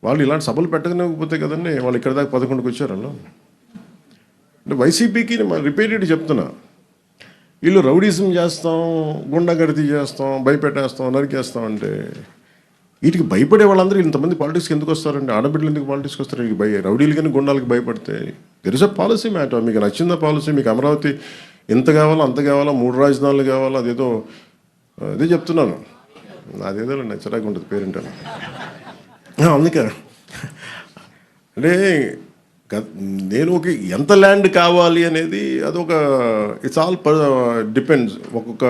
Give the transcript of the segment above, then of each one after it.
వాళ్ళు ఇలాంటి సభలు పెట్టకపోతే కదండి వాళ్ళు ఇక్కడ దాకా 11కి వచ్చారు. వాళ్ళు అంటే వైసీపీకి రిపీటెడ్ చెప్తున్నా, వీళ్ళు రౌడీజం చేస్తాం, గుండాగర్దీ చేస్తాం, భయపెట్టేస్తాం, నరికేస్తాం అంటే వీటికి భయపడే వాళ్ళందరూ ఇంతమంది పాలిటిక్స్కి ఎందుకు వస్తారండి? ఆడబిడ్డలు ఎందుకు పాలిటిక్స్కి వస్తారు? వీళ్ళకి రౌడీలు కానీ గుండాలకి భయపడితే there is a policy matter. మీకు నచ్చిందా పాలసీ? మీకు అమరావతి ఎంత కావాలో అంత కావాలా, 3 రాజధానులు కావాలా, అదేదో అదే చెప్తున్నాను, అదేదో నచ్చరాగా ఉంటుంది పేరెంటాను. అందుకే అంటే నేను ఎంత ల్యాండ్ కావాలి అనేది అదొక ఇట్స్ ఆల్ డిపెండ్స్ ఒక్కొక్క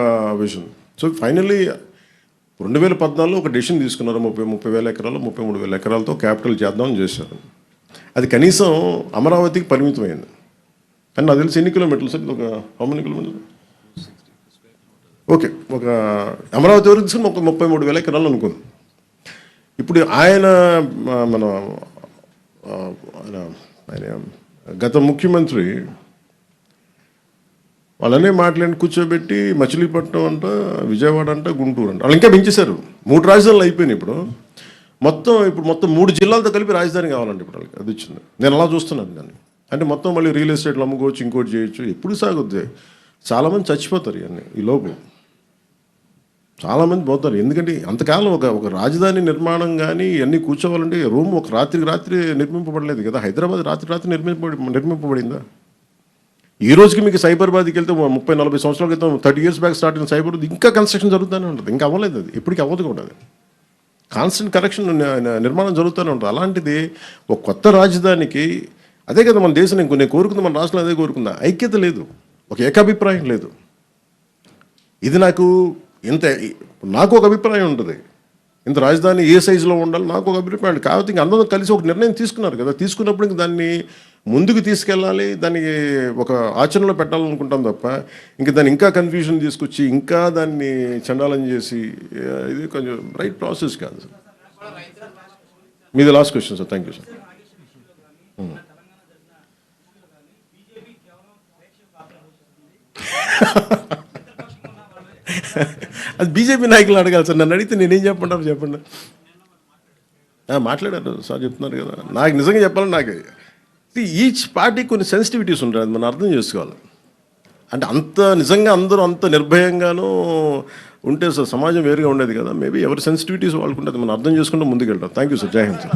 విషయం. సో ఫైనల్లీ 2014లో ఒక డెసిషన్ తీసుకున్నారు, 30,000 ఎకరాలు 33,000 ఎకరాలతో క్యాపిటల్ చేద్దామని చేశారు. అది కనీసం అమరావతికి పరిమితమైంది. కానీ నాకు తెలిసి ఎన్ని కిలోమీటర్లు సార్? ఒక హౌ మెనీ కిలోమీటర్లు? ఓకే, ఒక అమరావతి వరకు తీసుకుని ఒక 33,000 ఎకరాలు అనుకుంది. ఇప్పుడు ఆయన గత ముఖ్యమంత్రి వాళ్ళనే మాట్లాడి కూర్చోబెట్టి మచిలీపట్నం అంట, విజయవాడ అంట, గుంటూరు అంట, వాళ్ళు ఇంకా పెంచేశారు. 3 రాజధానులు అయిపోయినాయి. ఇప్పుడు మొత్తం 3 జిల్లాలతో కలిపి రాజధాని కావాలంటే ఇప్పుడు వాళ్ళకి అది వచ్చింది. నేను అలా చూస్తున్నాను దాన్ని. అంటే మొత్తం మళ్ళీ రియల్ ఎస్టేట్లు అమ్ముకోవచ్చు, ఇంకోటి చేయొచ్చు. ఎప్పుడు సాగుద్ది? చాలామంది చచ్చిపోతారు ఇవన్నీ ఈ లోపు, చాలామంది పోతారు. ఎందుకంటే అంతకాలం ఒక రాజధాని నిర్మాణం కానీ ఇవన్నీ కూర్చోవాలంటే రూమ్ ఒక రాత్రి నిర్మింపబడలేదు కదా. హైదరాబాద్ రాత్రి నిర్మింపబడిందా? ఈ రోజుకి మీకు సైబరాబాద్కి వెళ్తే 30-40 సంవత్సరాల క్రితం 30 years బ్యాక్ స్టార్ట్ అయిన సైబరాబాద్ ఇంకా కన్స్ట్రక్షన్ జరుగుతూనే ఉంటుంది. ఇంకా అవ్వలేదు, అది ఎప్పటికీ అవ్వదు కూడా. అది కాన్స్టెంట్ కరెక్షన్ నిర్మాణం జరుగుతూనే ఉంటుంది. అలాంటిది ఒక కొత్త రాజధానికి అదే కదా మన దేశం. నేను కోరుకుందా, మన రాష్ట్రంలో అదే కోరుకుందా, ఐక్యత లేదు, ఒక ఏకాభిప్రాయం లేదు. ఇది నాకు ఒక అభిప్రాయం ఉంటుంది, ఇంత రాజధాని ఏ సైజులో ఉండాలి నాకు ఒక అభిప్రాయం. కాబట్టి ఇంక అందరూ కలిసి ఒక నిర్ణయం తీసుకున్నారు కదా. తీసుకున్నప్పుడు ఇంక దాన్ని ముందుకు తీసుకెళ్ళాలి, దాన్ని ఒక ఆచరణలో పెట్టాలనుకుంటాం తప్ప ఇంక దాన్ని ఇంకా కన్ఫ్యూజన్ తీసుకొచ్చి ఇంకా దాన్ని చండాలం చేసి ఇది కొంచెం రైట్ ప్రాసెస్ కాదు సార్. మీది last question sir. Thank you sir. అది బీజేపీ నాయకులు అడగాలి సార్. నన్ను అడిగితే నేనేం చెప్పంటారు చెప్పండి. మాట్లాడారు సార్, చెప్తున్నారు కదా. నాకు నిజంగా చెప్పాలని నాకు ఈచ్ పార్టీ కొన్ని సెన్సిటివిటీస్ ఉంటాయి, అది మనం అర్థం చేసుకోవాలి. అంటే నిజంగా అందరూ అంత నిర్భయంగానూ ఉంటే సార్ సమాజం వేరుగా ఉండేది కదా. మేబీ ఎవరి సెన్సిటివిటీస్ వాళ్ళకు ఉంటుంది, మనం అర్థం చేసుకుంటూ ముందుకు వెళ్తాం. Thank you sir. జై హింద్ సార్.